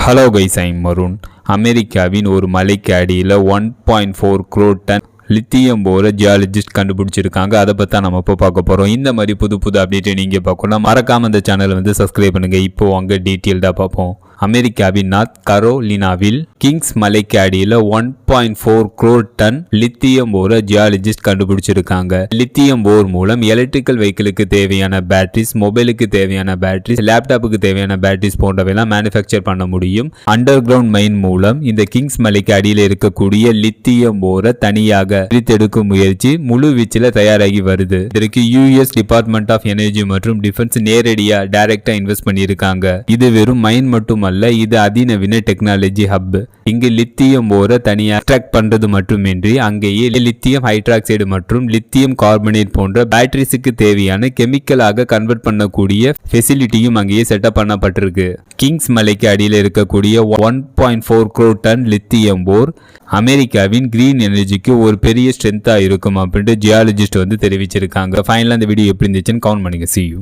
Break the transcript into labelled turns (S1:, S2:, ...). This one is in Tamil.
S1: Hello guys, I'm மருண். அமெரிக்காவின் ஒரு மலைக்கு அடியில் 1.4 crore டன் லித்தியம் போரை ஜியாலஜிஸ்ட் கண்டுபிடிச்சிருக்காங்க. அதை பற்றி நம்ம இப்போ பார்க்க போகிறோம். இந்த மாதிரி புது அப்டேட்டை நீங்கள் பார்க்கணும். மறக்காமல் இந்த சேனலை சப்ஸ்கிரைப் பண்ணுங்கள். இப்போ அங்கே டீட்டெயில்டாக பார்ப்போம். அமெரிக்காவின் நார்த் கரோலினாவில் கிங்ஸ் மலைக்கு அடியில் 1.4 crore டன் லித்தியம் போரை ஜியாலஜிஸ்ட் கண்டுபிடிச்சிருக்காங்க. லித்தியம் போர் மூலம் எலக்ட்ரிக்கல் வெஹிக்கிளுக்கு தேவையான பேட்டரிஸ், மொபைலுக்கு தேவையான பேட்டரிஸ், லேப்டாப்புக்கு தேவையான பேட்டரிஸ் போன்றவையெல்லாம் மேனுஃபேக்சர் பண்ண முடியும். அண்டர் கிரவுண்ட் மைன் மூலம் இந்த கிங்ஸ் மலைக்கு அடியில் இருக்கக்கூடிய லித்தியம் போரை தனியாக பிரித்தெடுக்கும் முயற்சி முழு வீச்சில் தயாராகி வருது. இதற்கு யூஎஸ் டிபார்ட்மெண்ட் ஆஃப் எனர்ஜி மற்றும் டிஃபென்ஸ் நேரடியா டைரக்டா இன்வெஸ்ட் பண்ணியிருக்காங்க. இது வெறும் மைன் மட்டும் அல்ல, இது அதிநவீன டெக்னாலஜி ஹப். இங்கு லித்தியம் போரை தனியாக எக்ஸ்ட்ராக்ட் பண்றது மட்டுமின்றி அங்கேயே லித்தியம் ஹைட்ராக்சைடு மற்றும் லித்தியம் கார்பனேட் போன்ற பேட்டரிஸுக்கு தேவையான கெமிக்கலாக கன்வெர்ட் பண்ணக்கூடிய ஃபெசிலிட்டியும் அங்கேயே செட்டப் பண்ணப்பட்டிருக்கு. கிங்ஸ் மலைக்கு அடியில் இருக்கக்கூடிய 1.4 crore டன் லித்தியம் போர் அமெரிக்காவின் கிரீன் எனர்ஜிக்கு ஒரு பெரிய ஸ்ட்ரென்த்தா இருக்கும் அப்படின்ட்டு ஜியாலஜிஸ்ட் தெரிவிச்சிருக்காங்க. ஃபைனலாக இந்த வீடியோ எப்படி இருந்துச்சுன்னு கமெண்ட் பண்ணுங்க. See you.